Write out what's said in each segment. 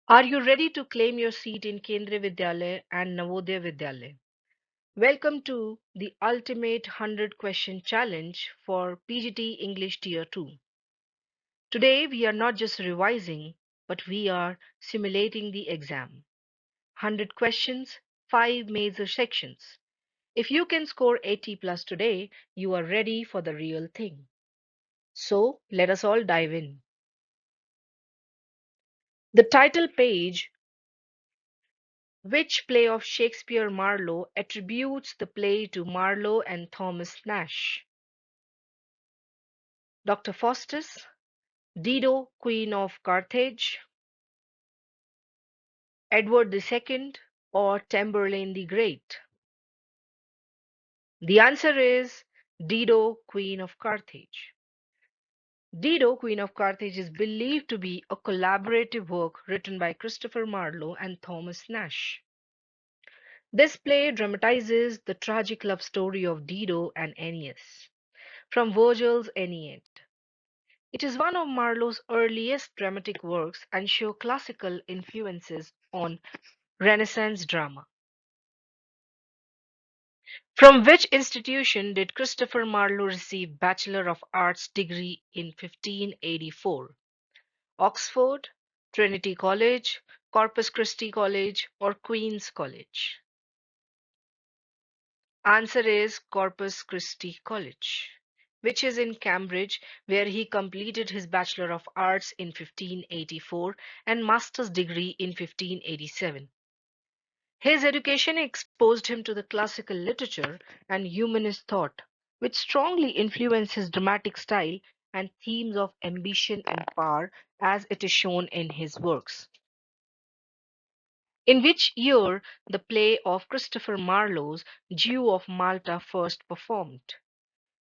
Are you ready to claim your seat in Kendriya Vidyalaya and Navodaya Vidyalaya? Welcome to the ultimate 100 question challenge for PGT English Tier 2. Today we are not just revising, but we are simulating the exam. 100 questions, 5 major sections. If you can score 80 plus today, you are ready for the real thing. So let us all dive in. The title page. Which play of Shakespeare Marlowe attributes the play to Marlowe and Thomas Nash? Dr. Faustus, Dido, Queen of Carthage, Edward II, or Tamburlaine the Great? The answer is Dido, Queen of Carthage. Dido, Queen of Carthage is believed to be a collaborative work written by Christopher Marlowe and Thomas Nash. This play dramatizes the tragic love story of Dido and Aeneas from Virgil's Aeneid. It is one of Marlowe's earliest dramatic works and shows classical influences on Renaissance drama. From which institution did Christopher Marlowe receive Bachelor of Arts degree in 1584? Oxford, Trinity College, Corpus Christi College, or Queen's College? Answer is Corpus Christi College, which is in Cambridge, where he completed his Bachelor of Arts in 1584 and Master's degree in 1587. His education exposed him to the classical literature and humanist thought, which strongly influenced his dramatic style and themes of ambition and power as it is shown in his works. In which year the play of Christopher Marlowe's Jew of Malta first performed?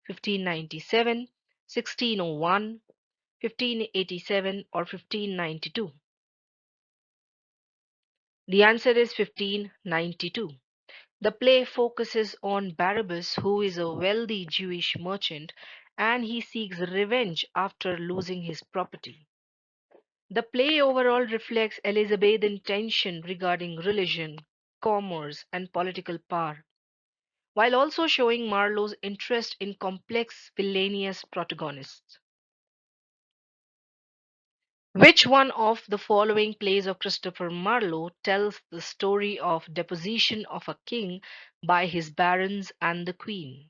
1597, 1601, 1587, or 1592? The answer is 1592. The play focuses on Barabbas, who is a wealthy Jewish merchant, and he seeks revenge after losing his property. The play overall reflects Elizabethan tension regarding religion, commerce, and political power, while also showing Marlowe's interest in complex villainous protagonists. Which one of the following plays of Christopher Marlowe tells the story of deposition of a king by his barons and the queen?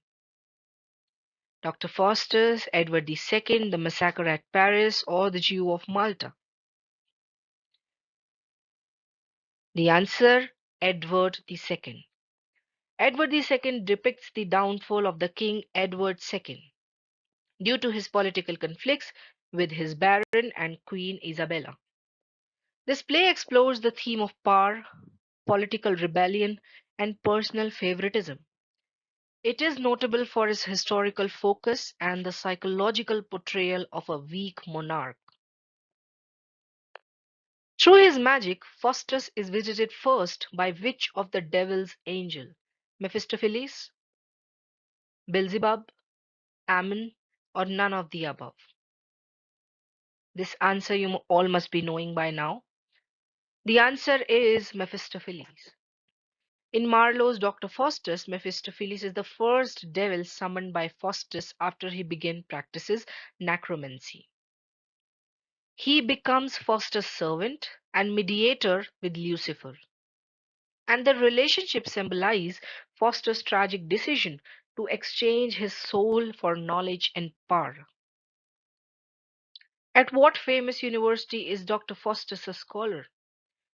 Dr. Faustus, Edward II, The Massacre at Paris, or The Jew of Malta? The answer, Edward II. Edward II depicts the downfall of the King Edward II due to his political conflicts with his baron and Queen Isabella. This play explores the theme of power, political rebellion, and personal favoritism. It is notable for its historical focus and the psychological portrayal of a weak monarch. Through his magic, Faustus is visited first by which of the devil's angel? Mephistopheles, Beelzebub, Ammon, or none of the above? This answer you all must be knowing by now. The answer is Mephistopheles. In Marlowe's Dr. Faustus, Mephistopheles is the first devil summoned by Faustus after he began practices necromancy. He becomes Faustus' servant and mediator with Lucifer, and the relationship symbolizes Faustus' tragic decision to exchange his soul for knowledge and power. At what famous university is Dr. Faustus a scholar?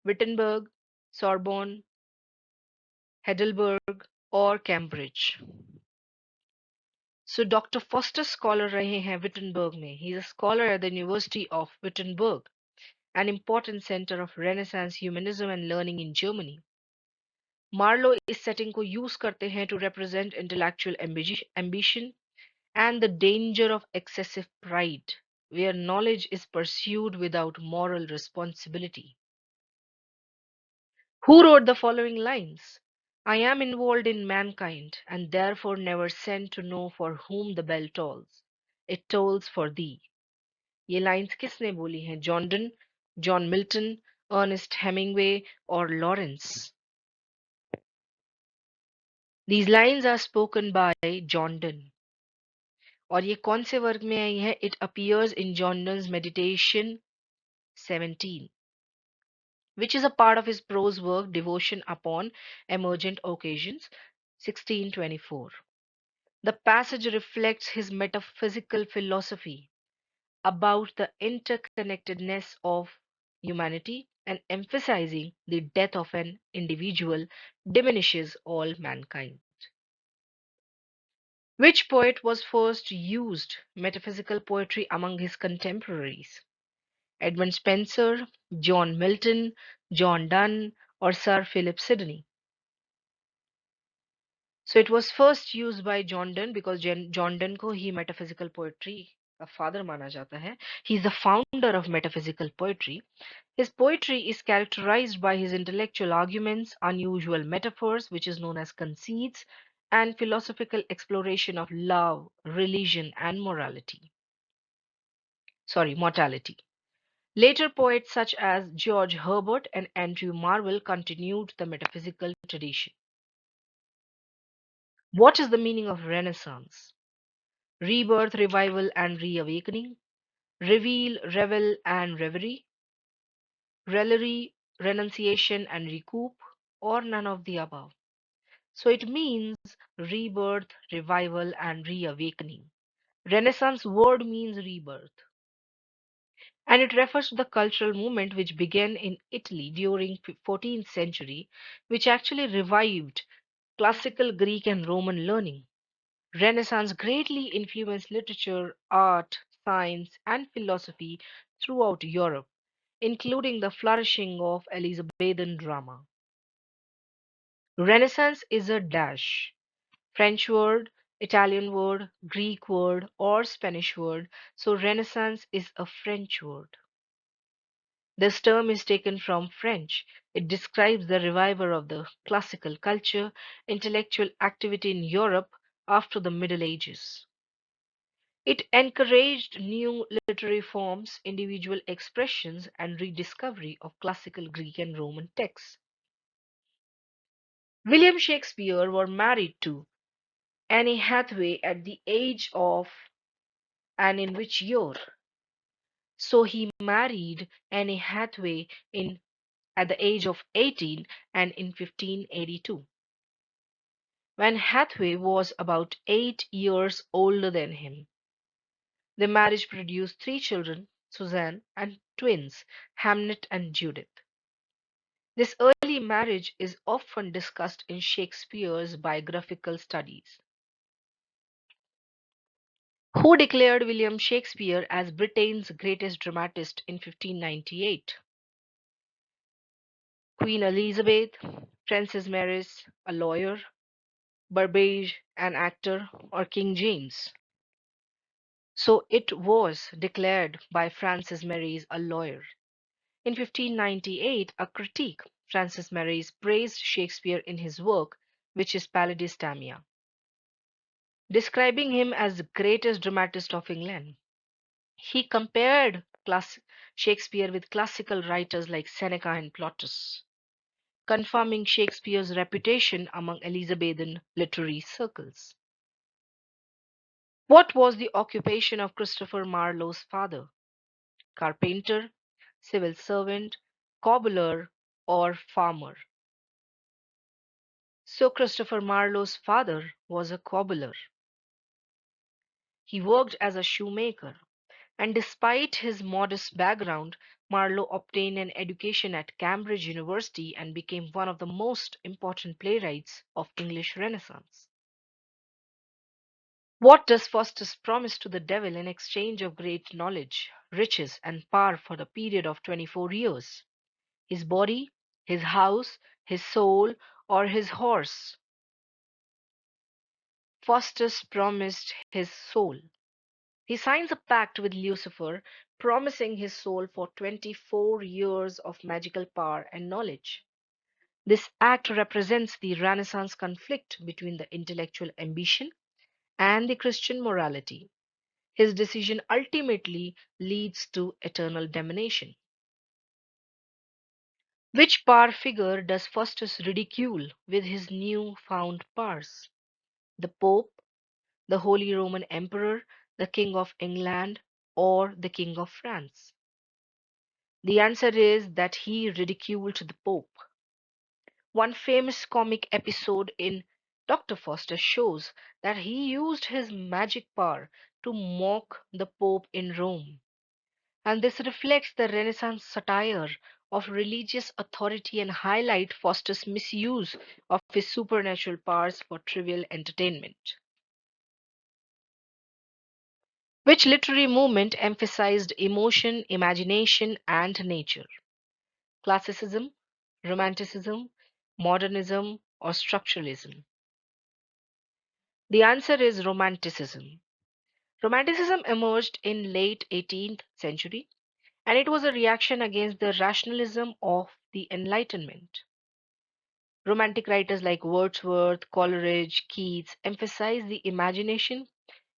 Wittenberg, Sorbonne, Heidelberg, or Cambridge? So Dr. Faustus scholar रहे हैं Wittenberg में. He is a scholar at the University of Wittenberg, an important center of Renaissance humanism and learning in Germany. Marlowe इस setting को use करते हैं to represent intellectual ambition and the danger of excessive pride, where knowledge is pursued without moral responsibility. Who wrote the following lines? I am involved in mankind, and therefore never sent to know for whom the bell tolls. It tolls for thee. ये lines किसने बोली हैं? John Donne, John Milton, Ernest Hemingway, or Lawrence. These lines are spoken by John Donne. और ये कौन से वर्ग में आई है? It appears in John Donne's Meditation 17, which is a part of his prose work Devotion Upon Emergent Occasions, 1624. The passage reflects his metaphysical philosophy about the interconnectedness of humanity, and emphasizing the death of an individual diminishes all mankind. Which poet was first used metaphysical poetry among his contemporaries? Edmund Spenser, John Milton, John Donne, or Sir Philip Sidney? So it was first used by John Donne because John Donne को ही metaphysical poetry का father माना जाता है. He is the founder of metaphysical poetry. His poetry is characterized by his intellectual arguments, unusual metaphors, which is known as conceits, and philosophical exploration of love, religion, and mortality. Later poets such as George Herbert and Andrew Marvell continued the metaphysical tradition. What is the meaning of Renaissance? Rebirth, revival, and reawakening, reveal, revel, and reverie, revelry, renunciation, and recoup, or none of the above. So it means rebirth, revival, and reawakening. Renaissance word means rebirth, and it refers to the cultural movement which began in Italy during 14th century, which actually revived classical Greek and Roman learning. Renaissance greatly influenced literature, art, science, and philosophy throughout Europe, including the flourishing of Elizabethan drama. Renaissance is a dash. French word, Italian word, Greek word, or Spanish word, so Renaissance is a French word. This term is taken from French. It describes the revival of the classical culture, intellectual activity in Europe after the Middle Ages. It encouraged new literary forms, individual expressions, and rediscovery of classical Greek and Roman texts. William Shakespeare was married to Anne Hathaway at the age of, and in which year? So he married Anne Hathaway at the age of 18 and in 1582, when Hathaway was about 8 years older than him. The marriage produced three children, Susanne, and twins, Hamnet and Judith. This early marriage is often discussed in Shakespeare's biographical studies. Who declared William Shakespeare as Britain's greatest dramatist in 1598? Queen Elizabeth, Francis Maris, a lawyer, Burbage, an actor, or King James? So it was declared by Francis Maris, a lawyer. In 1598, a critique, Francis Maris praised Shakespeare in his work, which is Palladistamia, describing him as the greatest dramatist of England. He compared Shakespeare with classical writers like Seneca and Plautus, confirming Shakespeare's reputation among Elizabethan literary circles. What was the occupation of Christopher Marlowe's father? Carpenter, civil servant, cobbler, or farmer? So Christopher Marlowe's father was a cobbler. He worked as a shoemaker, and despite his modest background, Marlowe obtained an education at Cambridge University and became one of the most important playwrights of English Renaissance. What does Faustus promise to the devil in exchange of great knowledge, riches, and power for the period of 24 years? His body, his house, his soul, or his horse? Faustus promised his soul. He signs a pact with Lucifer, promising his soul for 24 years of magical power and knowledge. This act represents the Renaissance conflict between the intellectual ambition and the Christian morality. His decision ultimately leads to eternal damnation. Which power figure does Faustus ridicule with his new found powers? The Pope, the Holy Roman Emperor, the King of England, or the King of France? The answer is that he ridiculed the Pope. One famous comic episode in Dr. Faustus shows that he used his magic power to mock the Pope in Rome. And this reflects the Renaissance satire of religious authority and highlight Faustus' misuse of his supernatural powers for trivial entertainment. Which literary movement emphasized emotion, imagination, and nature? Classicism, Romanticism, Modernism, or Structuralism? The answer is Romanticism. Romanticism emerged in late 18th century and it was a reaction against the rationalism of the Enlightenment. Romantic writers like Wordsworth, Coleridge, Keats emphasize the imagination,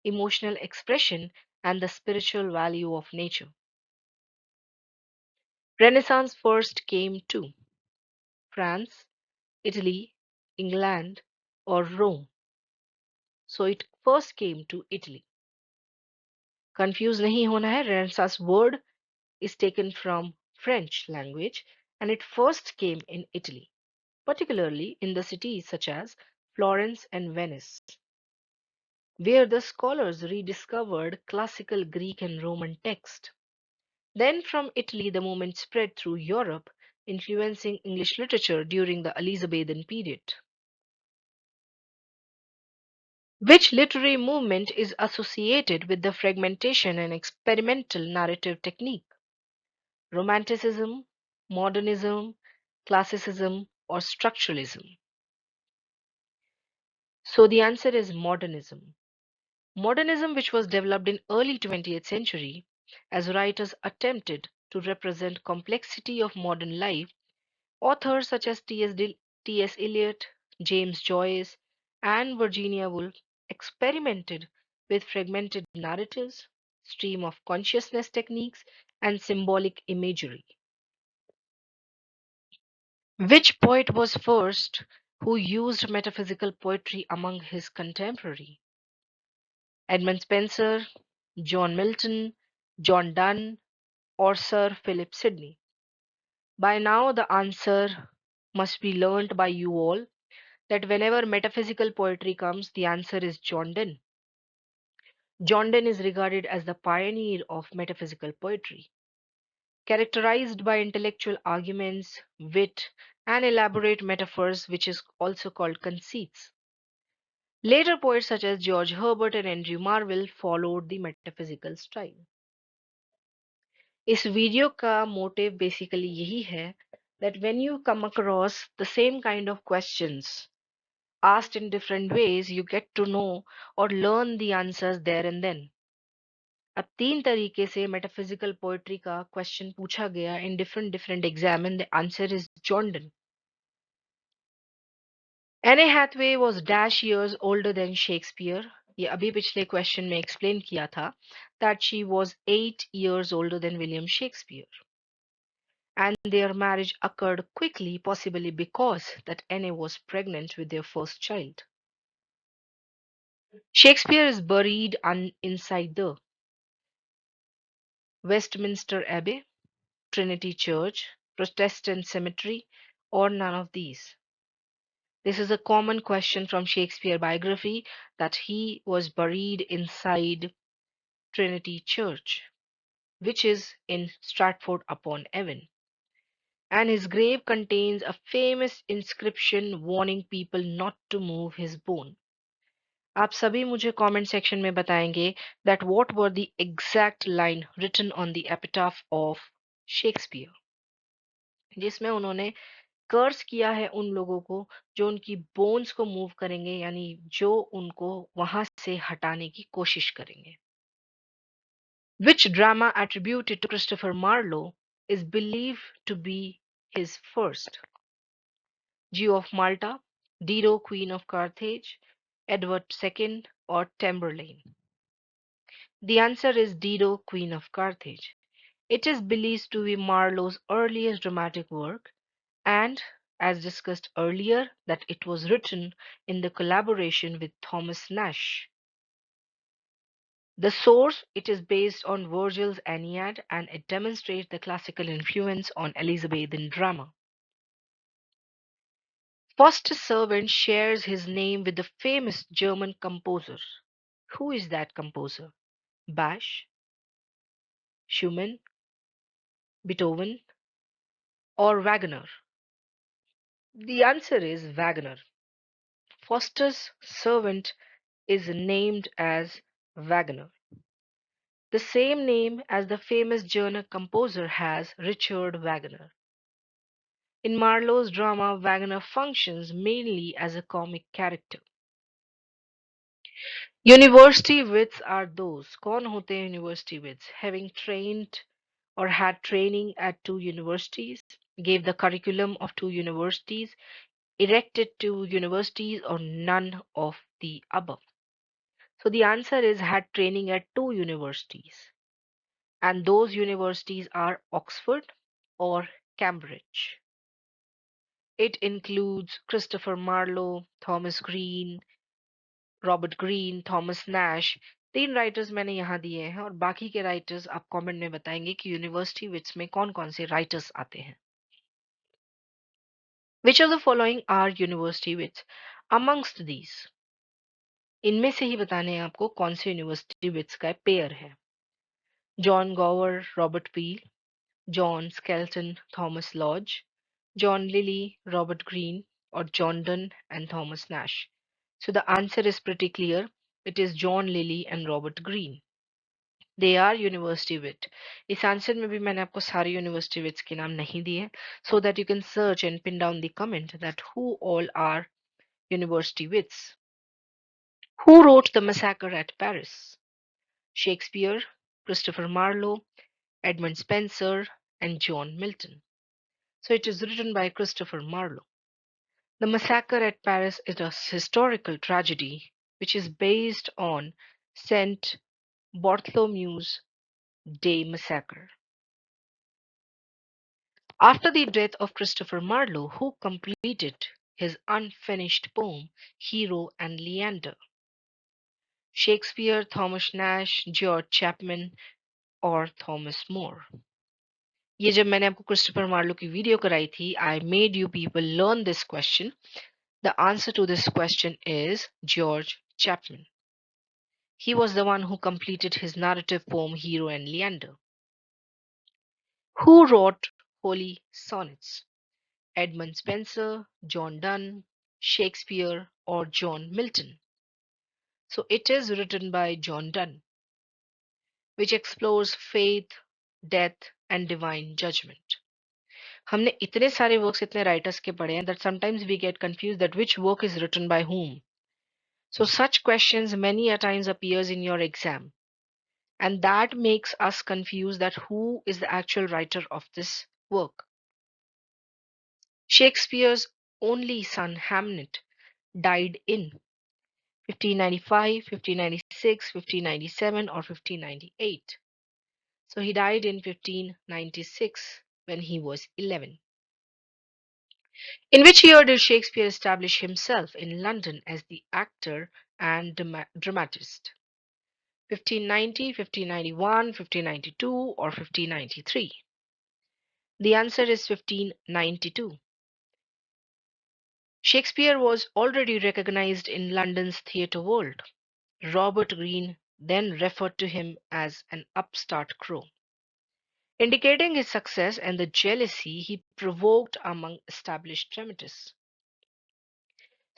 emotional expression, and the spiritual value of nature. Renaissance first came to France, Italy, England, or Rome. So it first came to Italy. Confused नहीं होना है, Renaissance word is taken from French language and it first came in Italy, particularly in the cities such as Florence and Venice, where the scholars rediscovered classical Greek and Roman texts. Then from Italy, the movement spread through Europe, influencing English literature during the Elizabethan period. Which literary movement is associated with the fragmentation and experimental narrative technique? Romanticism, Modernism, Classicism, or Structuralism? So the answer is Modernism. Modernism, which was developed in early 20th century, as writers attempted to represent complexity of modern life, authors such as T.S. Eliot, James Joyce, and Virginia Woolf experimented with fragmented narratives, stream of consciousness techniques, and symbolic imagery. Which poet was first who used metaphysical poetry among his contemporaries? Edmund Spenser, John Milton, John Donne, or Sir Philip Sidney? By now, the answer must be learnt by you all that whenever metaphysical poetry comes, the answer is John Donne. John Donne is regarded as the pioneer of metaphysical poetry, characterized by intellectual arguments, wit, and elaborate metaphors, which is also called conceits. Later poets such as George Herbert and Andrew Marvell followed the metaphysical style. इस video का motive basically यही है that when you come across the same kind of questions asked in different ways, you get to know or learn the answers there and then. अब तीन तरीके से metaphysical poetry का question पूछा गया in different exam and the answer is John Donne. Anne Hathaway was dash years older than Shakespeare. ये अभी पिछले क्वेश्चन में एक्सप्लेन किया था that she was 8 years older than William Shakespeare. And their marriage occurred quickly, possibly because that Anne was pregnant with their first child. Shakespeare is buried inside the Westminster Abbey, Trinity Church, Protestant Cemetery, or none of these. This is a common question from Shakespeare biography that he was buried inside Trinity Church, which is in Stratford-upon-Avon, and his grave contains a famous inscription warning people not to move his bone. आप सभी मुझे comment section में बताएंगे that what were the exact line written on the epitaph of Shakespeare, जिसमें उन्होंने कर्स किया है उन लोगों को जो उनकी बोन्स को मूव करेंगे, यानी जो उनको वहां से हटाने की कोशिश करेंगे. Which drama attributed to Christopher Marlowe is believed to be his first? Jew of Malta, Dido, Queen of Carthage, Edward II, or Tamburlaine? The answer is Dido, Queen of Carthage. It is believed to be Marlowe's earliest dramatic work, and, as discussed earlier, that it was written in the collaboration with Thomas Nash. The source, it is based on Virgil's Aeneid and it demonstrates the classical influence on Elizabethan drama. Faustus' servant shares his name with the famous German composer. Who is that composer? Bach, Schumann, Beethoven, or Wagner? The answer is Wagner. Faustus' servant is named as Wagner. The same name as the famous German composer has, Richard Wagner. In Marlowe's drama, Wagner functions mainly as a comic character. University wits are those. कौन होते हैं university wits? Having trained or had training at two universities, gave the curriculum of two universities, erected two universities, or none of the above. So the answer is had training at two universities. And those universities are Oxford or Cambridge. It includes Christopher Marlowe, Thomas Green, Robert Greene, Thomas Nash. 3 writers मैंने यहाँ दिए हैं और बाकी के writers आप comment में बताएंगे कि यूनिवर्सिटी विट्स में कौन-कौन से राइटर्स आते हैं. Which of the following are university wits? Amongst these, इनमें से ही बताने हैं आपको कौन से यूनिवर्सिटी विट्स का पेयर है. John Gower, Robert Peele, John Skelton, Thomas Lodge, John Lyly, Robert Greene, or John Donne and Thomas Nash. So the answer is pretty clear. It is John Lilly and Robert Greene. They are university wit. इस answer में भी मैंने आपको सारे university wits के नाम नहीं दिए, so that you can search and pin down the comment that who all are university wits. Who wrote The Massacre at Paris? Shakespeare, Christopher Marlowe, Edmund Spenser, and John Milton. So it is written by Christopher Marlowe. The Massacre at Paris is a historical tragedy which is based on Saint Bartholomew's Day Massacre. After the death of Christopher Marlowe, who completed his unfinished poem Hero and Leander? Shakespeare, Thomas Nash, George Chapman, or Thomas More? ये जब मैंने आपको Christopher Marlowe की video कराई थी, I made you people learn this question. The answer to this question is George Chapman. He was the one who completed his narrative poem Hero and Leander. Who wrote Holy Sonnets? Edmund Spenser, John Donne, Shakespeare, or John Milton? So it is written by John Donne, which explores faith, death, and divine judgment. हमने इतने सारे works इतने writers के पढ़े हैं that sometimes we get confused that which work is written by whom. So such questions many a times appears in your exam, and that makes us confused that who is the actual writer of this work. Shakespeare's only son Hamnet died in 1595, 1596, 1597, or 1598. So he died in 1596 when he was 11. In which year did Shakespeare establish himself in London as the actor and dramatist? 1590, 1591, 1592, or 1593? The answer is 1592. Shakespeare was already recognized in London's theatre world. Robert Greene then referred to him as an upstart crow, indicating his success and the jealousy he provoked among established dramatists.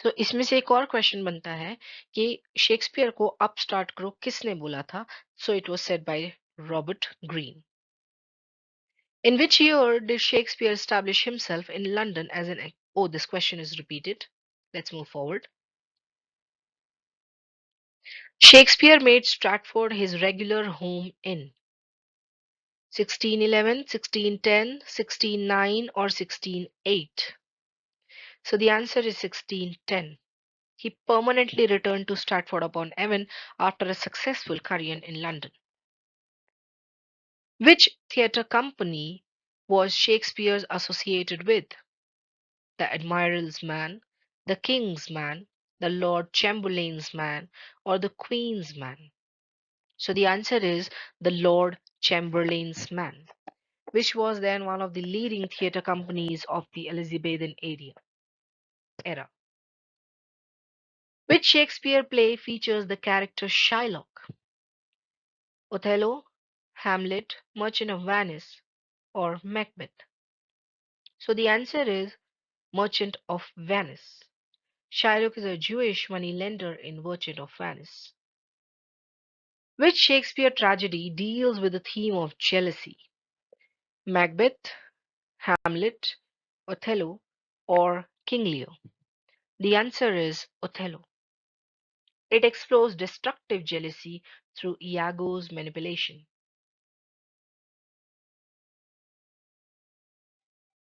तो इसमें से एक और question बनता है कि Shakespeare को upstart crow किसने बोला था? So it was said by Robert Greene. In which year did Shakespeare establish himself in London as an... Oh, this question is repeated. Let's move forward. Shakespeare made Stratford his regular home in 1611, 1610, 1609, or 1608? So the answer is 1610. He permanently returned to Stratford-upon-Avon after a successful career in London. Which theatre company was Shakespeare associated with? the Admiral's man, the King's man, the Lord Chamberlain's man, or the Queen's man? So the answer is the Lord Chamberlain's man, which was then one of the leading theatre companies of the Elizabethan era. Which Shakespeare play features the character Shylock? Othello, Hamlet, Merchant of Venice, or Macbeth? So the answer is Merchant of Venice. Shylock is a Jewish moneylender in Merchant of Venice. Which Shakespeare tragedy deals with the theme of jealousy? Macbeth, Hamlet, Othello, or King Lear? The answer is Othello. It explores destructive jealousy through Iago's manipulation.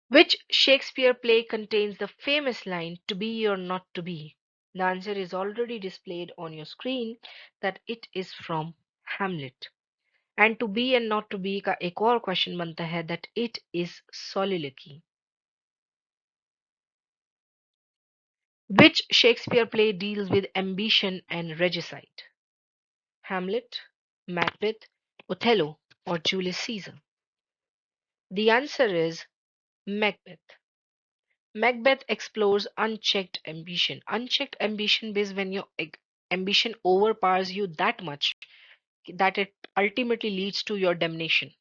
Which Shakespeare play contains the famous line, to be or not to be? The answer is already displayed on your screen that it is from Hamlet. And to be and not to be का एक और question बनता है that it is soliloquy. Which Shakespeare play deals with ambition and regicide? Hamlet, Macbeth, Othello, or Julius Caesar? The answer is Macbeth. Macbeth explores unchecked ambition. Unchecked ambition is when your ambition overpowers you that much that it ultimately leads to your damnation.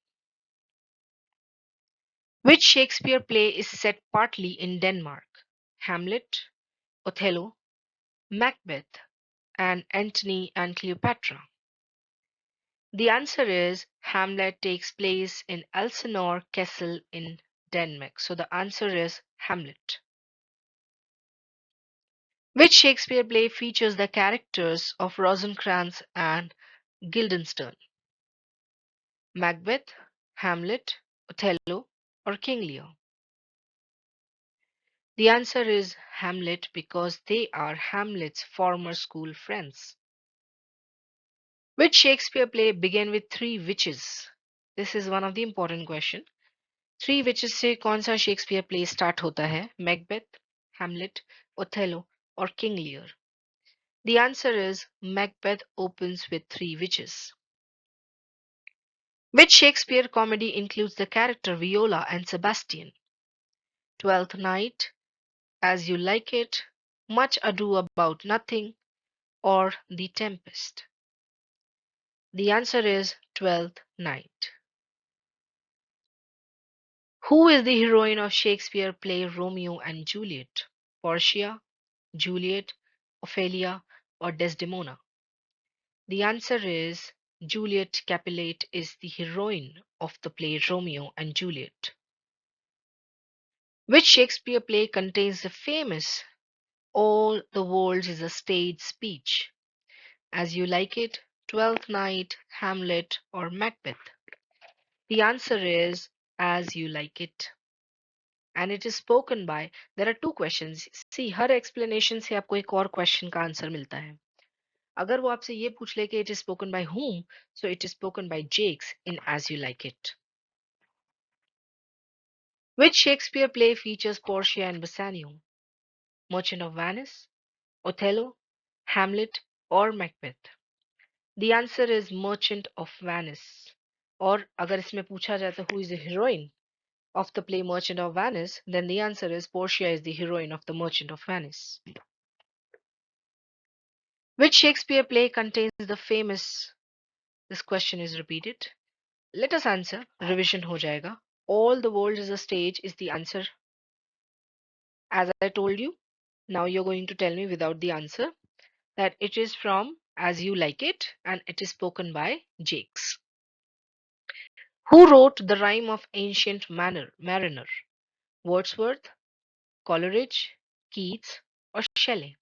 Which Shakespeare play is set partly in Denmark? Hamlet, Othello, Macbeth, and Antony and Cleopatra? The answer is Hamlet takes place in Elsinore Castle in Denmark. So the answer is Hamlet. Which Shakespeare play features the characters of Rosencrantz and Guildenstern? Macbeth, Hamlet, Othello, or King Lear? The answer is Hamlet because they are Hamlet's former school friends. Which Shakespeare play began with three witches? This is one of the important question. Three witches से कौन सा Shakespeare play start होता है? Macbeth, Hamlet, Othello, or King Lear? The answer is Macbeth opens with three witches. Which Shakespeare comedy includes the character Viola and Sebastian? Twelfth Night, As You Like It, Much Ado About Nothing, or The Tempest? The answer is Twelfth Night. Who is the heroine of Shakespeare play Romeo and Juliet? Portia, Juliet, Ophelia, or Desdemona? The answer is Juliet Capulet is the heroine of the play Romeo and Juliet. Which Shakespeare play contains the famous All the World is a Stage speech? As You Like It, Twelfth Night, Hamlet, or Macbeth? The answer is As You Like It. And it is spoken by, there are two questions. See, her explanation से आपको एक और question का answer मिलता है. अगर वो आपसे ये पूछ ले कि it is spoken by whom, so it is spoken by Jakes in As You Like It. Which Shakespeare play features Portia and Bassanio? Merchant of Venice, Othello, Hamlet, or Macbeth? The answer is Merchant of Venice. और अगर इसमें पूछा जाए तो who is the heroine of the play Merchant of Venice, then the answer is Portia is the heroine of the Merchant of Venice. Which Shakespeare play contains the famous, this question is repeated. Let us answer, revision हो जाएगा. All the world is a stage is the answer. As I told you, now you're going to tell me without the answer that it is from As You Like It and it is spoken by Jakes. Who wrote The Rime of Ancient Mariner? Wordsworth, Coleridge, Keats, or Shelley?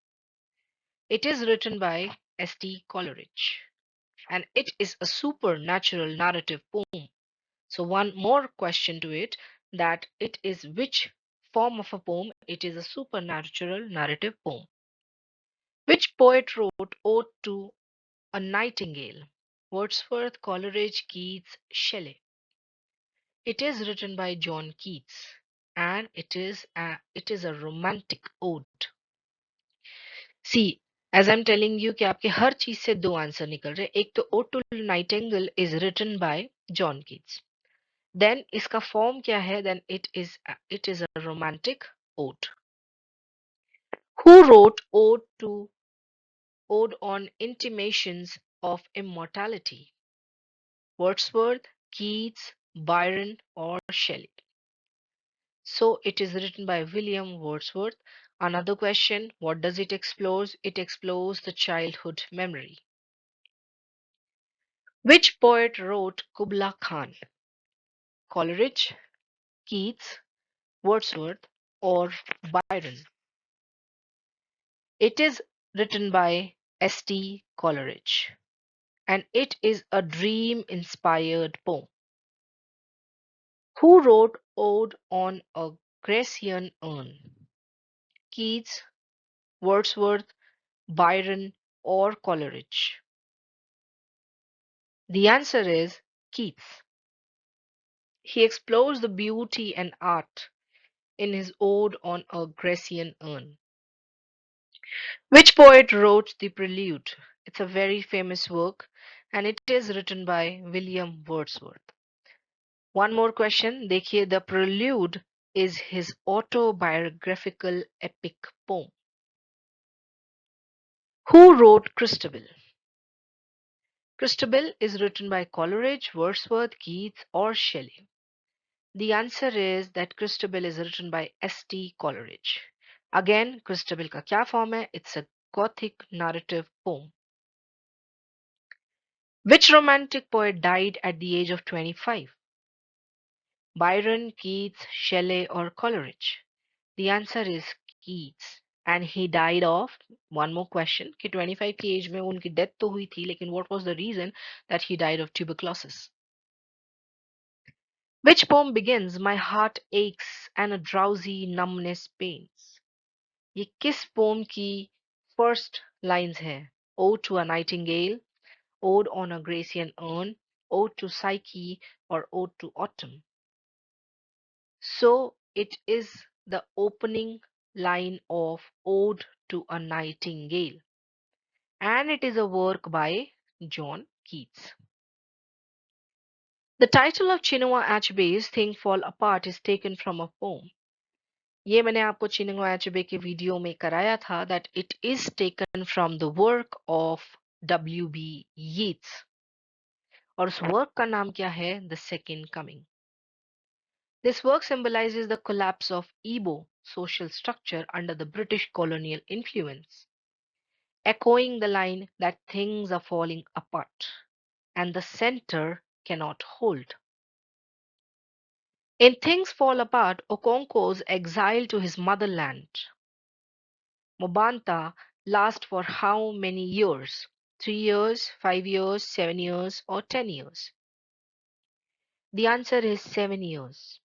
It is written by S.T. Coleridge and it is a supernatural narrative poem. So one more question to it, that it is which form of a poem? It is a supernatural narrative poem. Which poet wrote Ode to a Nightingale? Wordsworth, Coleridge, Keats, Shelley? It is written by John Keats and it is a romantic ode. See, as I'm telling you कि आपके हर चीज से दो answer निकल रहे, एक तो Ode to Nightingale is written by John Keats. Then इसका form क्या है? Then it is a romantic ode. Who wrote Ode on Intimations of Immortality? Wordsworth, Keats, Byron, or Shelley? So it is written by William Wordsworth. Another question, what does it explore? It explores the childhood memory. Which poet wrote Kubla Khan? Coleridge, Keats, Wordsworth, or Byron? It is written by St. Coleridge, and it is a dream inspired poem. Who wrote Ode on a Grecian Urn? Keats, Wordsworth, Byron, or Coleridge? The answer is Keats. He explores the beauty and art in his Ode on a Grecian Urn. Which poet wrote the Prelude? It's a very famous work and it is written by William Wordsworth. One more question. देखिए, The Prelude is his autobiographical epic poem. Who wrote Christabel? Christabel is written by Coleridge, Wordsworth, Keats, or Shelley. The answer is that Christabel is written by St. Coleridge. Again, Christabel का क्या form है? It's a Gothic narrative poem. Which romantic poet died at the age of 25? Byron, Keats, Shelley, or Coleridge? The answer is Keats. And he died of, one more question, कि 25 की as में उनकी death तो हुई थी, लेकिन what was the reason that he died of tuberculosis? Which poem begins, My heart aches and a drowsy numbness pains? ये किस poem की first lines हैं? Ode to a Nightingale, Ode on a Grecian Urn, Ode to Psyche, or Ode to Autumn? So it is the opening line of Ode to a Nightingale, and it is a work by John Keats. The title of Chinua Achebe's Things Fall Apart is taken from a poem. ये मैंने आपको Chinua Achebe के video में कराया था that it is taken from the work of W.B. Yeats. और उस work का नाम क्या है? The Second Coming. This work symbolizes the collapse of Igbo social structure under the British colonial influence, echoing the line that things are falling apart and the center cannot hold. In Things Fall Apart, Okonkwo's exile to his motherland, Mobanta, lasts for how many years? 3 years, 5 years, 7 years, or 10 years? The answer is 7 years.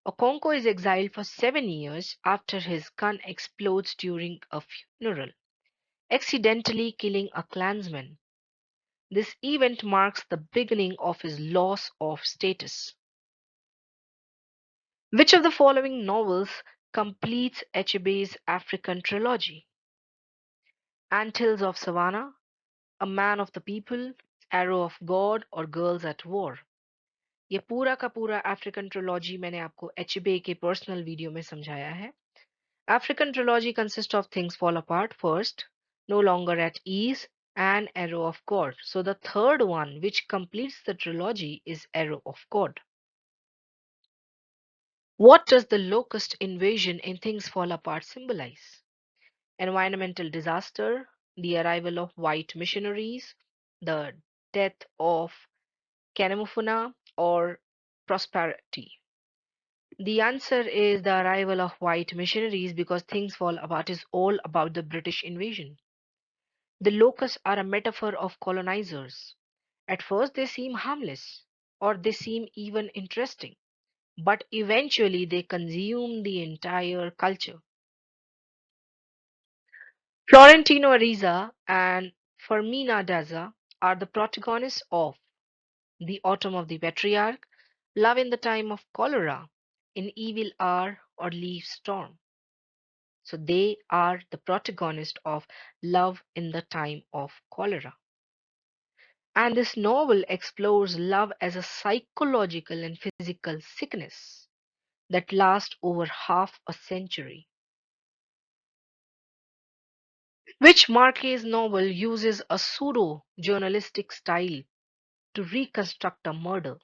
Okonkwo is exiled for 7 years after his gun explodes during a funeral, accidentally killing a clansman. This event marks the beginning of his loss of status. Which of the following novels completes Achebe's African trilogy? Antilles of Savannah, A Man of the People, Arrow of God, or Girls at War? ये पूरा का पूरा African trilogy मैंने आपको एचबे के personal video में समझाया है. African trilogy consists of Things Fall Apart first, No Longer at Ease, and Arrow of God. So the third one which completes the trilogy is Arrow of God. What does the locust invasion in Things Fall Apart symbolize? Environmental disaster, the arrival of white missionaries, the death of Kanemufuna, or prosperity? The answer is the arrival of white missionaries because Things Fall Apart is all about the British invasion. The locusts are a metaphor of colonizers. At first, they seem harmless, or they seem even interesting, but eventually they consume the entire culture. Florentino Ariza and Fermina Daza are the protagonists of The Autumn of the Patriarch, Love in the Time of Cholera, in Evil Hour or Leaf Storm. So they are the protagonist of Love in the Time of Cholera. And this novel explores love as a psychological and physical sickness that lasts over half a century, which Marquez' novel uses a pseudo journalistic style to reconstruct a murder,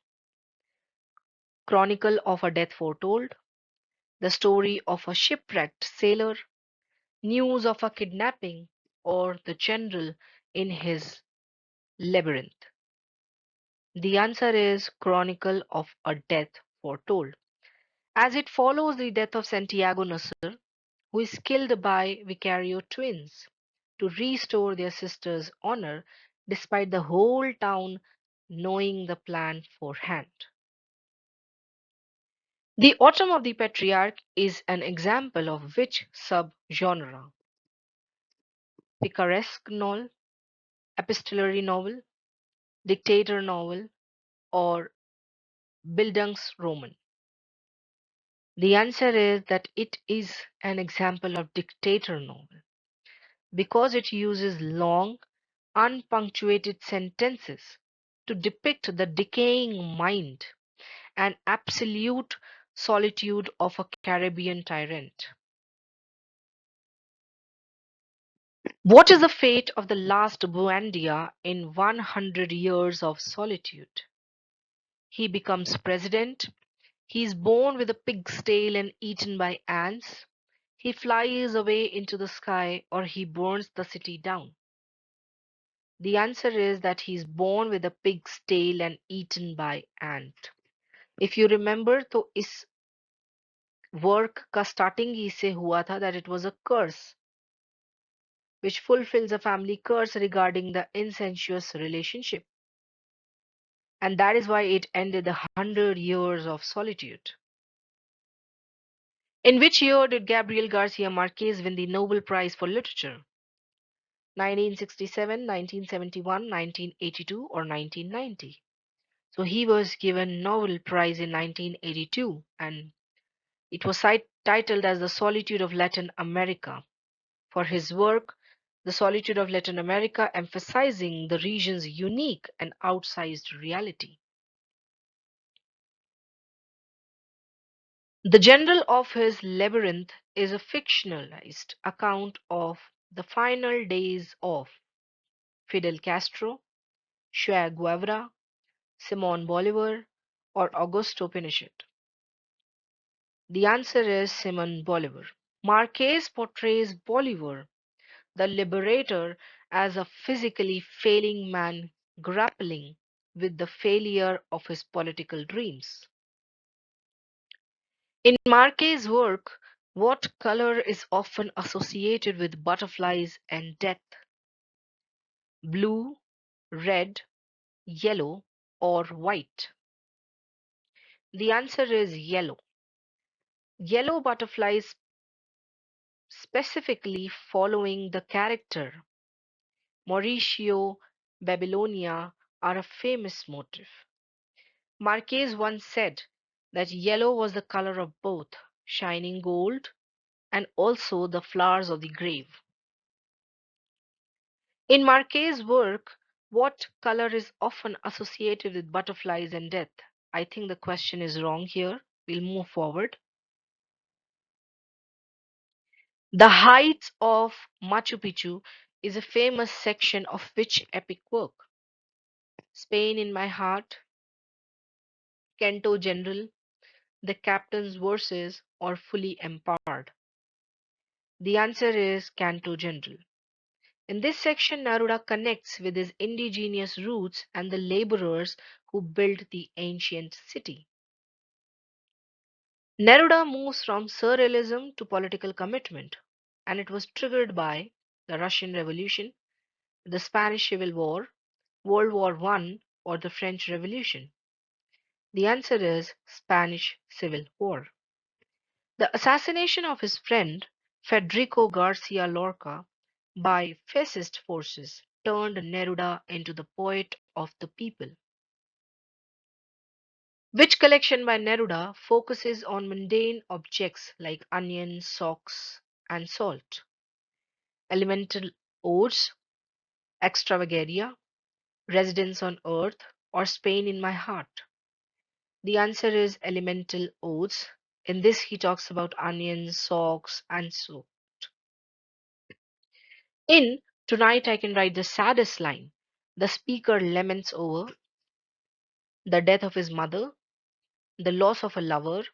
chronicle of a death foretold, the story of a shipwrecked sailor, news of a kidnapping, or the general in his labyrinth. The answer is Chronicle of a Death Foretold, as it follows the death of Santiago Nasser, who is killed by Vicario twins to restore their sister's honor despite the whole town knowing the plan beforehand. The Autumn of the Patriarch is an example of which subgenre? Picaresque novel, epistolary novel, dictator novel, or Bildungsroman? The answer is that it is an example of dictator novel because it uses long, unpunctuated sentences to depict the decaying mind and absolute solitude of a Caribbean tyrant. What is the fate of the last Buendia in 100 Years of Solitude? He becomes president. He is born with a pig's tail and eaten by ants. He flies away into the sky or he burns the city down. The answer is that he is born with a pig's tail and eaten by ant. If you remember, तो इस work का starting ही से हुआ था that it was a curse which fulfills a family curse regarding the incestuous relationship. And that is why it ended the 100 years of solitude. In which year did Gabriel Garcia Marquez win the Nobel Prize for Literature? 1967, 1971, 1982, or 1990? So he was given Nobel Prize in 1982 and it was titled as The Solitude of Latin America for his work The Solitude of Latin America, emphasizing the region's unique and outsized reality. The general of his labyrinth is a fictionalized account of the final days of Fidel Castro, Che Guevara, Simon Bolivar, or Augusto Pinochet. The answer is Simon Bolivar. Marquez portrays Bolivar, the liberator, as a physically failing man grappling with the failure of his political dreams. In Marquez's work, what color is often associated with butterflies and death? Blue, red, yellow, or white? The answer is yellow. Yellow butterflies, specifically following the character Mauricio Babylonia, are a famous motif. Marquez once said that yellow was the color of both shining gold and also the flowers of the grave. In Marquez's work, what color is often associated with butterflies and death? I think the question is wrong here. We'll move forward. The Heights of Machu Picchu is a famous section of which epic work? Spain in My Heart, Canto General, The Captain's Verses, or Fully Empowered? The answer is Canto General. In this section, Neruda connects with his indigenous roots and the laborers who built the ancient city. Neruda moves from surrealism to political commitment, and it was triggered by the Russian Revolution, the Spanish Civil War, World War I, or the French Revolution. The answer is Spanish Civil War. The assassination of his friend Federico Garcia Lorca by fascist forces turned Neruda into the poet of the people. Which collection by Neruda focuses on mundane objects like onions, socks, and salt? Elemental Odes, Extravaganza, Residence on Earth, or Spain in My Heart? The answer is Elemental Odes. In this, he talks about onions, socks, and so. In Tonight I Can Write the Saddest Line, the speaker laments over the death of his mother, the loss of a lover,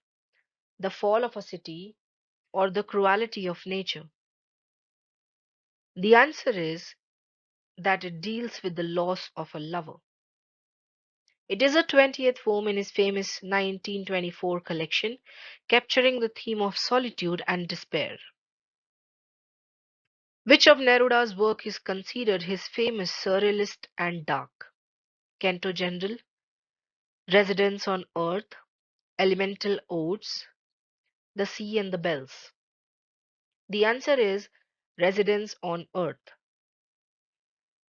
the fall of a city, or the cruelty of nature. The answer is that it deals with the loss of a lover. It is a 20th poem in his famous 1924 collection, capturing the theme of solitude and despair. Which of Neruda's work is considered his famous surrealist and dark? Canto General, Residence on Earth, Elemental Odes, The Sea and the Bells. The answer is Residence on Earth.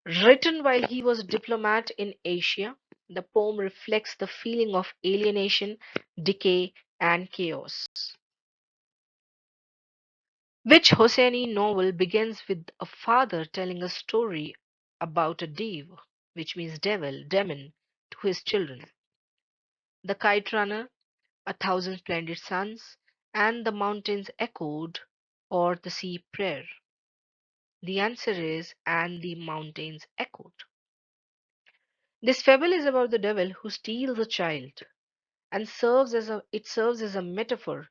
Written while he was a diplomat in Asia, the poem reflects the feeling of alienation, decay, and chaos. Which Hosseini novel begins with a father telling a story about a dev, which means devil, demon, to his children? The Kite Runner, A Thousand Splendid Suns, and The Mountains Echoed, or The Sea Prayer? The answer is And the Mountains Echoed. This fable is about the devil who steals a child and serves as a metaphor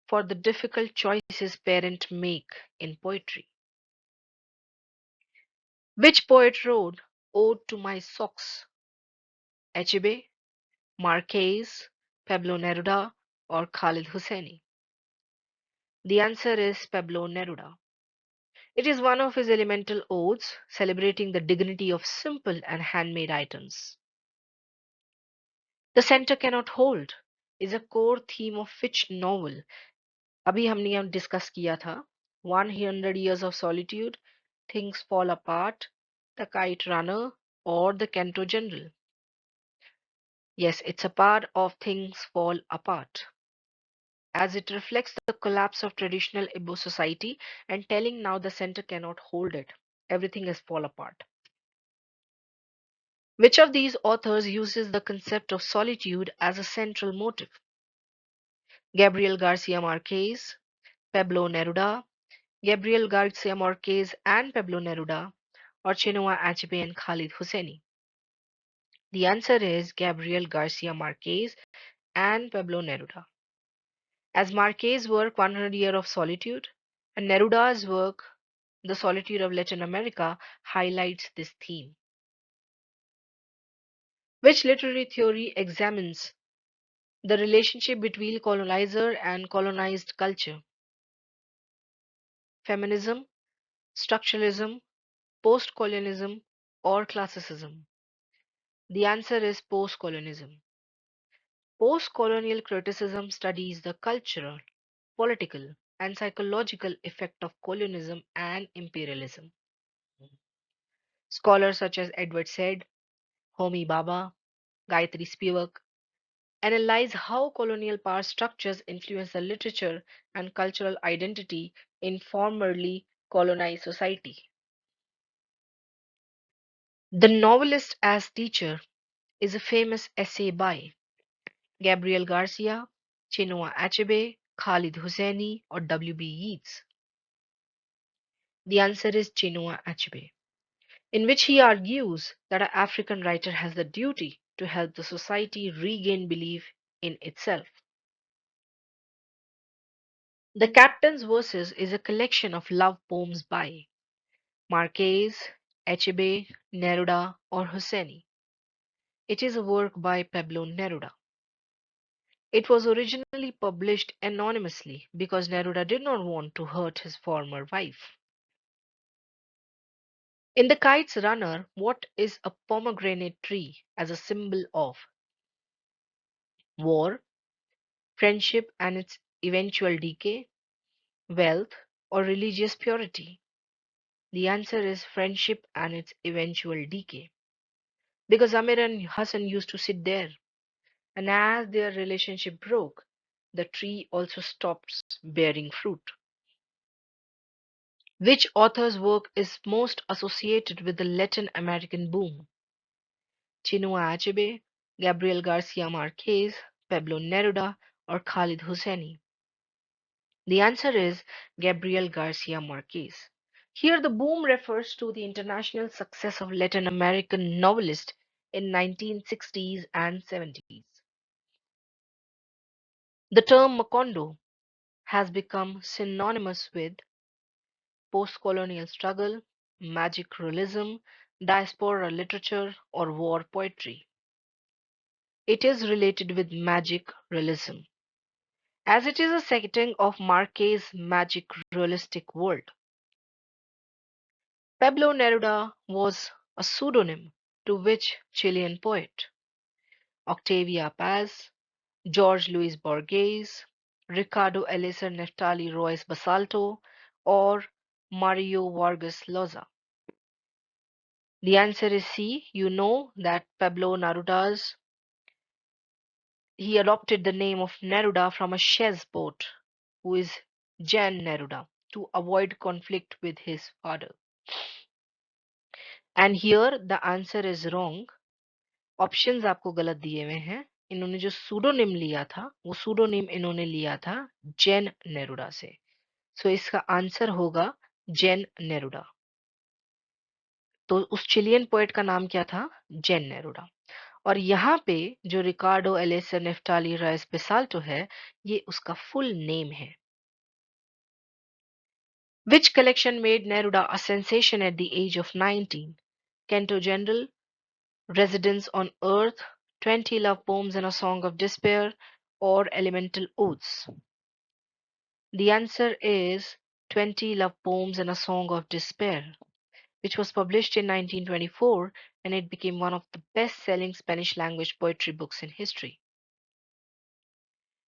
for the difficult choices parents make in poetry. Which poet wrote Ode to My Socks? Echebe, Marquez, Pablo Neruda, or Khalid Hosseini? The answer is Pablo Neruda. It is one of his elemental odes celebrating the dignity of simple and handmade items. The center cannot hold is a core theme of which novel? अभी हमने यहाँ discuss किया था 100 Years of Solitude, Things Fall Apart, The Kite Runner, or The Canto General. Yes, it's a part of Things Fall Apart, as it reflects the collapse of traditional Igbo society and telling now the center cannot hold it. Everything is fall apart. Which of these authors uses the concept of solitude as a central motive? Gabriel Garcia Marquez, Pablo Neruda, Gabriel Garcia Marquez and Pablo Neruda, or Chinua Achebe and Khalid Hosseini? The answer is Gabriel Garcia Marquez and Pablo Neruda. As Marquez's work 100 Years of Solitude and Neruda's work The Solitude of Latin America highlights this theme. Which literary theory examines the relationship between colonizer and colonized culture? Feminism, structuralism, postcolonialism, or classicism? The answer is postcolonialism. Postcolonial criticism studies the cultural, political, and psychological effect of colonialism and imperialism. Scholars such as Edward Said, Homi Bhabha, Gayatri Spivak analyze how colonial power structures influence the literature and cultural identity in formerly colonized society. The Novelist as Teacher is a famous essay by Gabriel Garcia, Chinua Achebe, Khalid Hosseini, or W.B. Yeats. The answer is Chinua Achebe, in which he argues that an African writer has the duty to help the society regain belief in itself. The Captain's Verses is a collection of love poems by Marquez, Echebe, Neruda, or Hosseini. It is a work by Pablo Neruda. It was originally published anonymously because Neruda did not want to hurt his former wife. In The Kite's Runner, what is a pomegranate tree as a symbol of war, friendship and its eventual decay, wealth, or religious purity? The answer is friendship and its eventual decay. Because Amir and Hassan used to sit there. And as their relationship broke, the tree also stopped bearing fruit. Which author's work is most associated with the Latin American boom? Chinua Achebe, Gabriel Garcia Marquez, Pablo Neruda, or Khalid Hosseini? The answer is Gabriel Garcia Marquez. Here, the boom refers to the international success of Latin American novelists in 1960s and 70s. The term Macondo has become synonymous with post-colonial struggle, magic realism, diaspora literature, or war poetry. It is related with magic realism, as it is a setting of Marquez's magic realistic world. Pablo Neruda was a pseudonym to which Chilean poet? Octavia Paz, George Luis Borges, Ricardo Eliezer Neftali Ruiz Basalto, or Mario Vargas Llosa? The answer is C. You know that Pablo Neruda's he adopted the name of Neruda from a chaise boat, who is Jan Neruda, to avoid conflict with his father. And here the answer is wrong. Options आपको गलत दिए हुए हैं. इन्होंने जो सूडोनिम लिया था वो सूडोनिम इन्होंने लिया था जेन नेरुडा से. सो इसका आंसर होगा जेन नेरुडा. तो उस चिलियन पोएट का नाम क्या था? जेन नेरुडा. और यहाँ पे जो रिकार्डो एलेसर नेफ्टाली राइस बेसाल्टो है ये उसका फुल नेम है. Which collection made Neruda a sensation at the age of 19? Canto General, Residence on Earth, 20 Love Poems and a Song of Despair, or Elemental Oaths? The answer is 20 Love Poems and a Song of Despair, which was published in 1924 and it became one of the best selling Spanish language poetry books in history.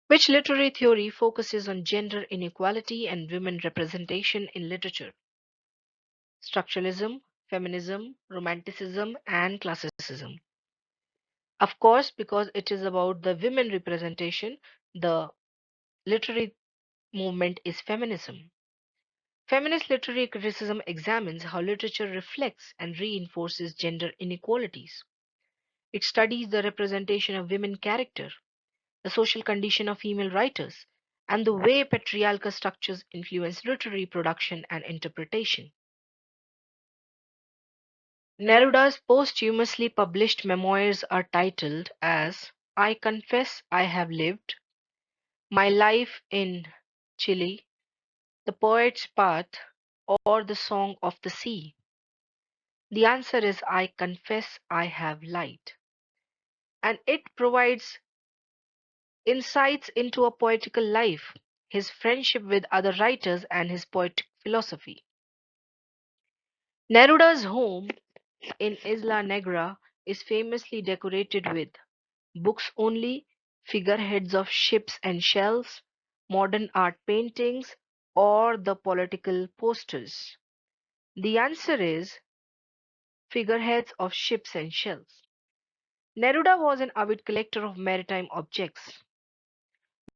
Which literary theory focuses on gender inequality and women representation in literature? Structuralism, feminism, romanticism, and classicism. Of course, because it is about the women representation, the literary movement is feminism. Feminist literary criticism examines how literature reflects and reinforces gender inequalities. It studies the representation of women character, the social condition of female writers, and the way patriarchal structures influence literary production and interpretation. Neruda's posthumously published memoirs are titled as I Confess I Have Lived, My Life in Chile, The Poet's Path, or The Song of the Sea. The answer is I Confess I Have Light. And it provides insights into a poetical life, his friendship with other writers, and his poetic philosophy. Neruda's home in Isla Negra is famously decorated with books only, figureheads of ships and shells, modern art paintings, or the political posters. The answer is figureheads of ships and shells. Neruda was an avid collector of maritime objects,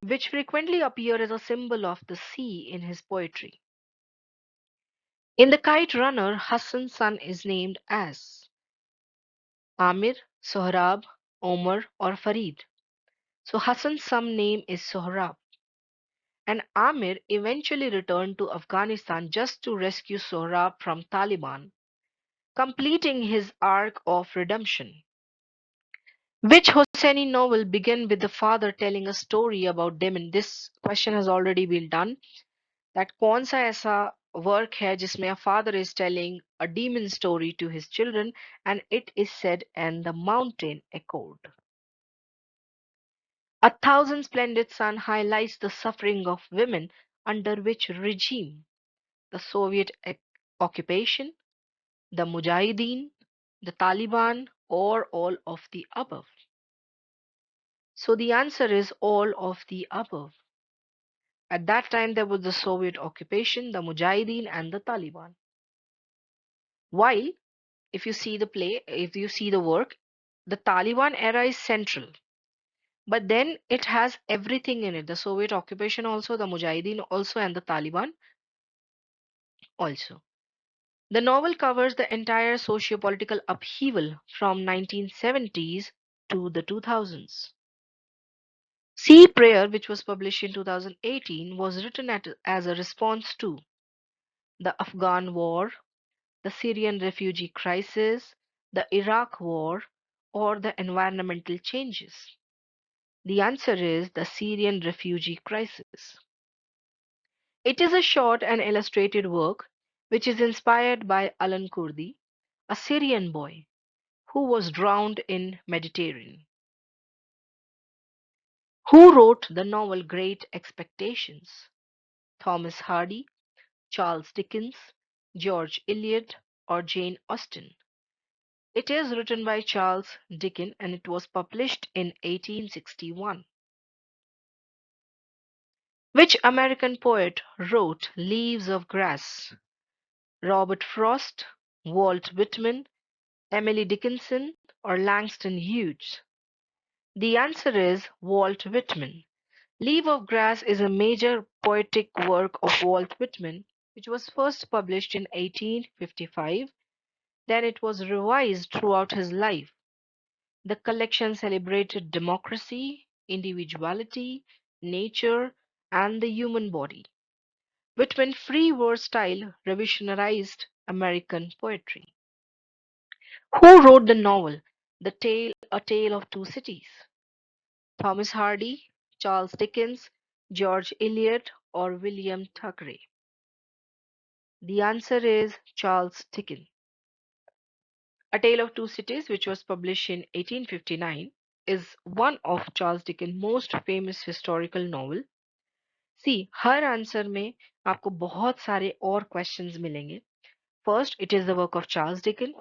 which frequently appear as a symbol of the sea in his poetry. In The Kite Runner, Hassan's son is named as Amir, Sohrab, Omar, or Farid. So Hassan's son name is Sohrab, and Amir eventually returned to Afghanistan just to rescue Sohrab from Taliban, completing his arc of redemption. Which Hosseini novel began with the father telling a story about demon? This question has already been done. That कौन सा ऐसा work है जिसमें a father is telling a demon story to his children and it is said and the mountain echoed. A Thousand Splendid Sun highlights the suffering of women under which regime? The Soviet occupation, the Mujahideen, the Taliban, or all of the above? So the answer is all of the above. At that time, there was the Soviet occupation, the Mujahideen, and the Taliban. While, if you see the work, the Taliban era is central, But then it has everything in it, the Soviet occupation also, the Mujahideen also, and the Taliban also. The novel covers the entire socio-political upheaval from 1970s to the 2000s. Sea Prayer, which was published in 2018, was written as a response to the Afghan War, the Syrian refugee crisis, the Iraq War, or the environmental changes. The answer is the Syrian refugee crisis. It is a short and illustrated work which is inspired by Alan Kurdi, a Syrian boy who was drowned in Mediterranean. Who wrote the novel Great Expectations? Thomas Hardy, Charles Dickens, George Eliot, or Jane Austen? It is written by Charles Dickens and it was published in 1861. Which American poet wrote Leaves of Grass? Robert Frost, Walt Whitman, Emily Dickinson, or Langston Hughes? The answer is Walt Whitman. Leaf of Grass is a major poetic work of Walt Whitman, which was first published in 1855. Then it was revised throughout his life. The collection celebrated democracy, individuality, nature, and the human body. Whitman's free verse style revolutionized American poetry. Who wrote the novel A Tale of Two Cities? Thomas Hardy, Charles Dickens, George Eliot, or William Thackeray? The answer is Charles Dickens. A Tale of Two Cities, which was published in 1859, is one of Charles Dickens' most famous historical novel. See, her answer में आपको बहुत सारे और questions मिलेंगे. First, it is the work of Charles Dickens.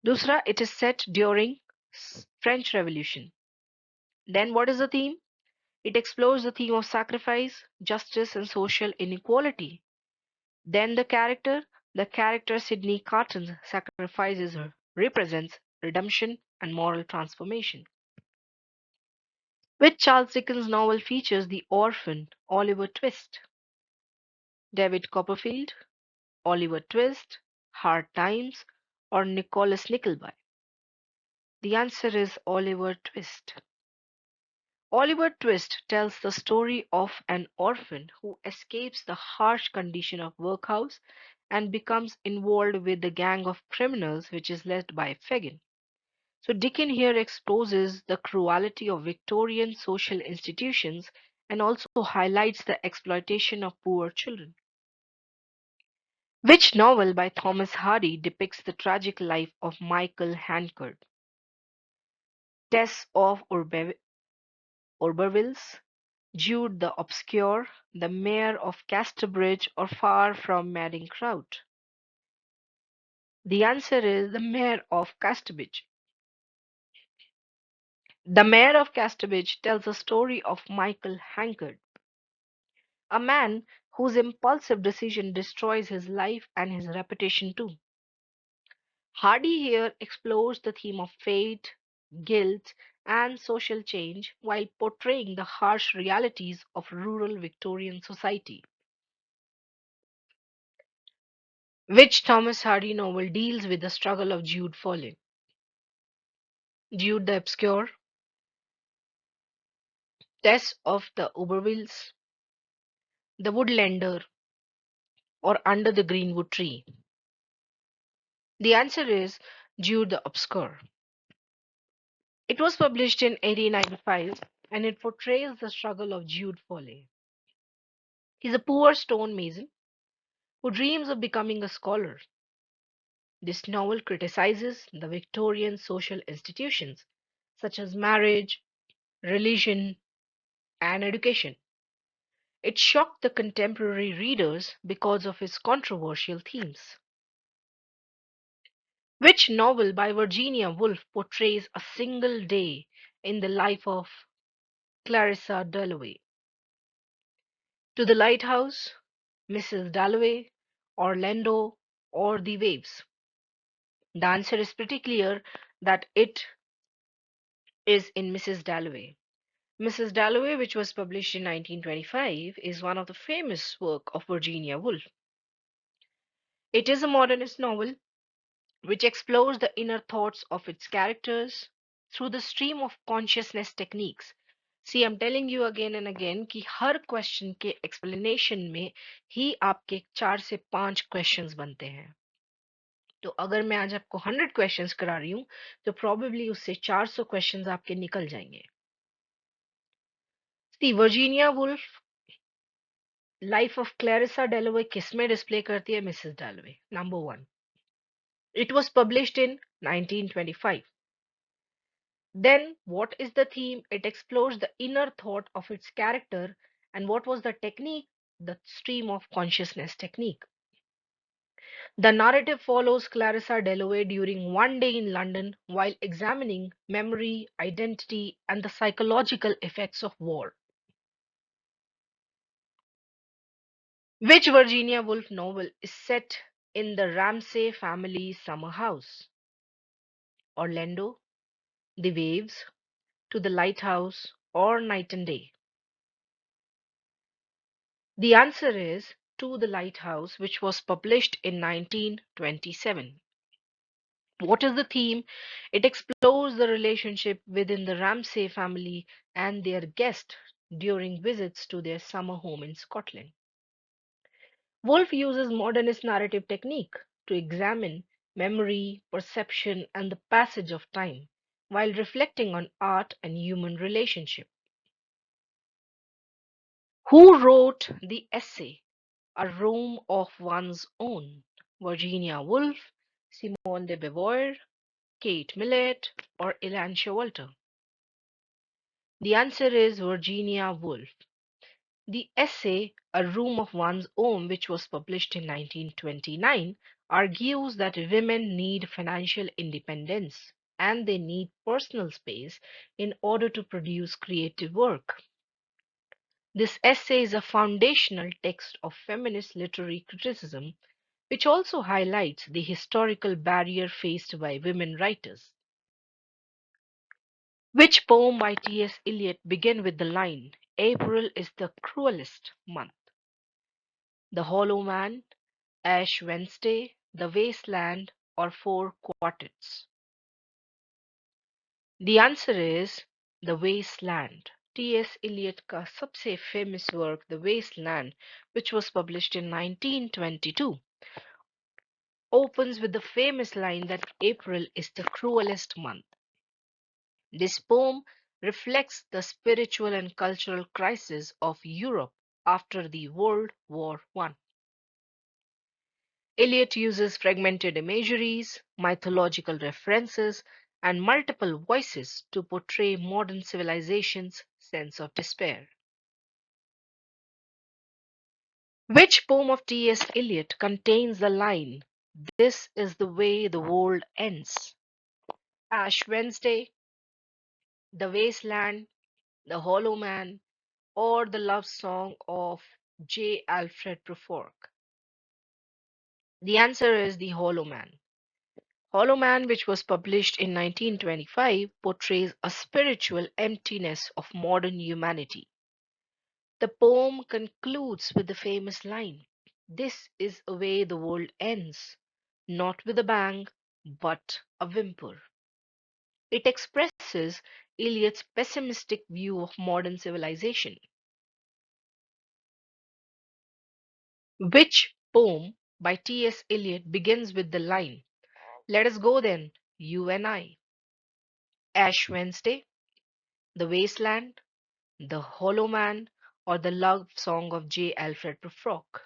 दूसरा, it is set during French Revolution. Then, what is the theme? It explores the theme of sacrifice, justice, and social inequality. Then the character Sydney Carton's sacrifices represents redemption and moral transformation. Which Charles Dickens novel features the orphan Oliver Twist? David Copperfield, Oliver Twist, Hard Times, or Nicholas Nickleby? The answer is Oliver Twist. Oliver Twist tells the story of an orphan who escapes the harsh condition of workhouse and becomes involved with the gang of criminals which is led by Fagin. So Dickens here exposes the cruelty of Victorian social institutions and also highlights the exploitation of poor children. Which novel by Thomas Hardy depicts the tragic life of Michael Hancock? Tess of Urbervilles, Jude the Obscure, The Mayor of Casterbridge, or Far from Madding Crowd? The answer is The Mayor of Casterbridge. The Mayor of Casterbridge tells the story of Michael Hancock, a man whose impulsive decision destroys his life and his reputation too. Hardy here explores the theme of fate, guilt, and social change while portraying the harsh realities of rural Victorian society. Which Thomas Hardy novel deals with the struggle of Jude Foley? Jude the Obscure, Tess of the Ubervilles, The Woodlander, or Under the Greenwood Tree? The answer is Jude the Obscure. It was published in 1895 and it portrays the struggle of Jude Foley. He's a poor stonemason who dreams of becoming a scholar. This novel criticizes the Victorian social institutions such as marriage, religion, and education. It shocked the contemporary readers because of its controversial themes. Which novel by Virginia Woolf portrays a single day in the life of Clarissa Dalloway? To the Lighthouse, Mrs. Dalloway, Orlando, or The Waves? The answer is pretty clear that it is in Mrs. Dalloway. Mrs. Dalloway, which was published in 1925, is one of the famous work of Virginia Woolf. It is a modernist novel which explores the inner thoughts of its characters through the stream of consciousness techniques. See, I'm telling you again and again कि हर question के explanation में ही आपके 4 से 5 questions बनते हैं. तो अगर मैं आज आपको 100 क्वेश्चंस करा रही हूँ तो प्रोबेबली उससे 400 क्वेश्चंस आपके निकल जाएंगे. C Virginia Woolf life of Clarissa Dalloway किसमें डिस्प्ले करती है? Mrs Dalloway. Number 1. It was published in 1925. Then, what is the theme? It explores the inner thought of its character. And what was the technique? The stream of consciousness technique. The narrative follows Clarissa Dalloway during one day in London while examining memory, identity, and the psychological effects of war. Which Virginia Woolf novel is set in the Ramsay family summer house? Orlando, The Waves, To the Lighthouse, or Night and Day? The answer is To the Lighthouse, which was published in 1927. What is the theme? It explores the relationship within the Ramsay family and their guests during visits to their summer home in Scotland. Woolf uses modernist narrative technique to examine memory, perception, and the passage of time while reflecting on art and human relationship. Who wrote the essay A Room of One's Own? Virginia Woolf, Simone de Beauvoir, Kate Millett, or Elancia Walter? The answer is Virginia Woolf. The essay A Room of One's Own, which was published in 1929, argues that women need financial independence and they need personal space in order to produce creative work. This essay is a foundational text of feminist literary criticism, which also highlights the historical barrier faced by women writers. Which poem by T.S. Eliot begin with the line, April is the cruelest month? The Hollow Man, Ash Wednesday, The Wasteland, or Four Quartets? The answer is The Wasteland. T.S. Eliot का सबसे famous work The Wasteland, which was published in 1922, opens with the famous line that April is the cruelest month. This poem reflects the spiritual and cultural crisis of Europe after the World War I. Eliot uses fragmented imageries, mythological references, and multiple voices to portray modern civilization's sense of despair. Which poem of T.S. Eliot contains the line, This is the way the world ends? Ash Wednesday, The Wasteland, The Hollow Man, or the love song of J. Alfred Prufrock? The answer is The Hollow Man. Hollow Man, which was published in 1925, portrays a spiritual emptiness of modern humanity. The poem concludes with the famous line, This is the way the world ends, not with a bang, but a whimper. It expresses Eliot's pessimistic view of modern civilization. Which poem by T.S. Eliot begins with the line, Let us go then, you and I? Ash Wednesday, The Wasteland, The Hollow Man, or the love song of J. Alfred Prufrock?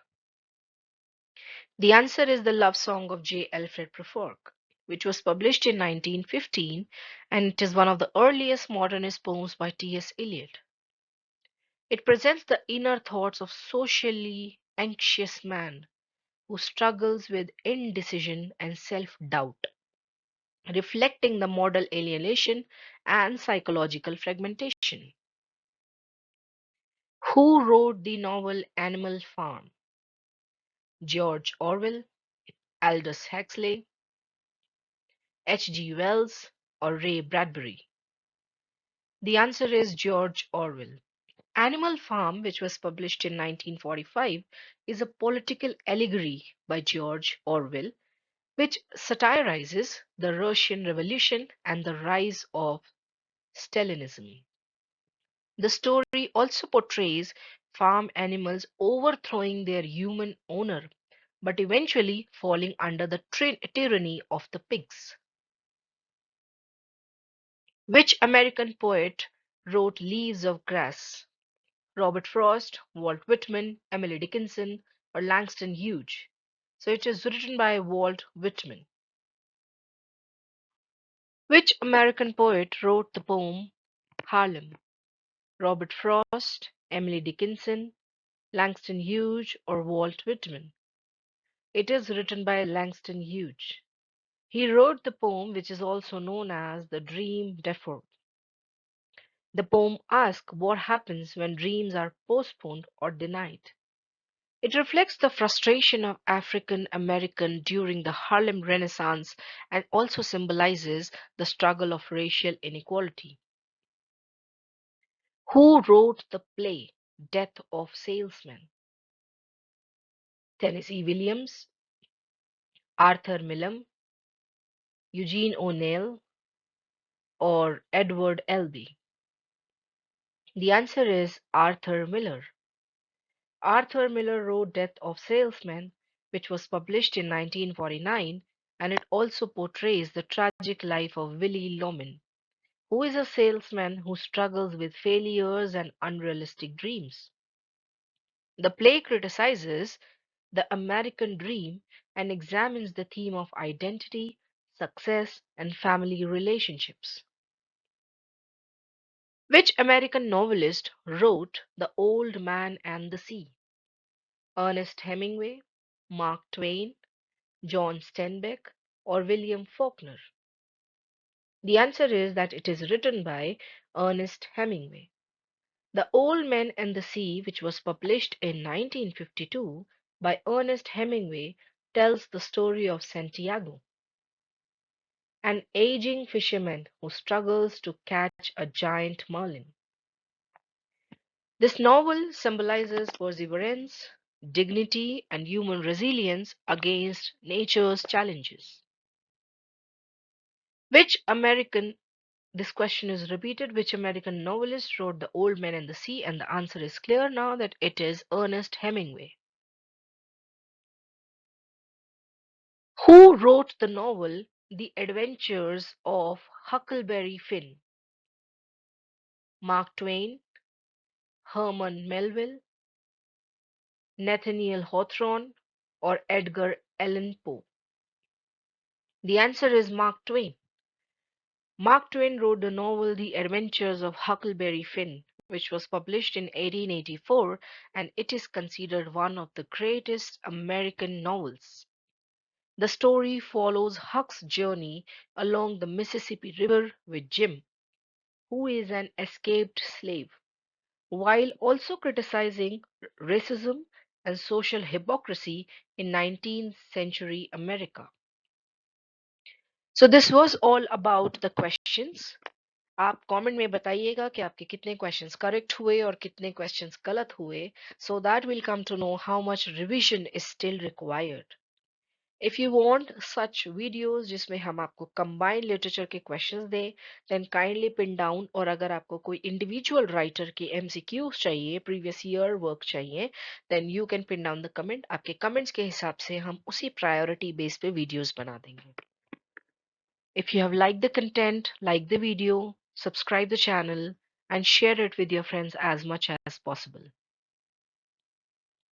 The answer is the love song of J. Alfred Prufrock, which was published in 1915, and it is one of the earliest modernist poems by T.S. Eliot. It presents the inner thoughts of socially anxious man who struggles with indecision and self-doubt, reflecting the model alienation and psychological fragmentation. Who wrote the novel Animal Farm? George Orwell, Aldous Huxley, H. G. Wells, or Ray Bradbury? The answer is George Orwell. Animal Farm, which was published in 1945, is a political allegory by George Orwell which satirizes the Russian Revolution and the rise of Stalinism. The story also portrays farm animals overthrowing their human owner, but eventually falling under the tyranny of the pigs. Which American poet wrote Leaves of Grass? Robert Frost, Walt Whitman, Emily Dickinson, or Langston Hughes? So it is written by Walt Whitman. Which American poet wrote the poem Harlem? Robert Frost, Emily Dickinson, Langston Hughes, or Walt Whitman? It is written by Langston Hughes. He wrote the poem which is also known as the Dream Deferred. The poem asks what happens when dreams are postponed or denied. It reflects the frustration of African American during the Harlem Renaissance and also symbolizes the struggle of racial inequality. Who wrote the play Death of Salesman? Tennessee Williams, Arthur Millam, Eugene O'Neill, or Edward Albee? The answer is Arthur Miller. Arthur Miller wrote Death of Salesman, which was published in 1949, and it also portrays the tragic life of Willie Loman, who is a salesman who struggles with failures and unrealistic dreams. The play criticizes the American dream and examines the theme of identity, success, and family relationships. Which American novelist wrote The Old Man and the Sea? Ernest Hemingway, Mark Twain, John Steinbeck, or William Faulkner? The answer is that it is written by Ernest Hemingway. The Old Man and the Sea, which was published in 1952 by Ernest Hemingway, tells the story of Santiago, an aging fisherman who struggles to catch a giant marlin. This novel symbolizes perseverance, dignity, and human resilience against nature's challenges. Which American, this question is repeated, which American novelist wrote The Old Man and the Sea? And the answer is clear now that it is Ernest Hemingway. Who wrote the novel The Adventures of Huckleberry Finn? Mark Twain, Herman Melville, Nathaniel Hawthorne, or Edgar Allan Poe? The answer is Mark Twain. Mark Twain wrote the novel The Adventures of Huckleberry Finn, which was published in 1884, and it is considered one of the greatest American novels. The story follows Huck's journey along the Mississippi River with Jim, who is an escaped slave, while also criticizing racism and social hypocrisy in 19th century America. So this was all about the questions. आप comment में बताइएगा कि आपके कितने questions correct हुए और कितने questions गलत हुए so that we'll come to know how much revision is still required. If you want such videos जिसमें हम आपको combined literature के questions दें then kindly pin down और अगर आपको कोई individual writer के MCQs चाहिए previous year work चाहिए then you can pin down the comment. आपके comments के हिसाब से हम उसी priority base पे videos बना देंगे. If you have liked the content, like the video, subscribe the channel and share it with your friends as much as possible.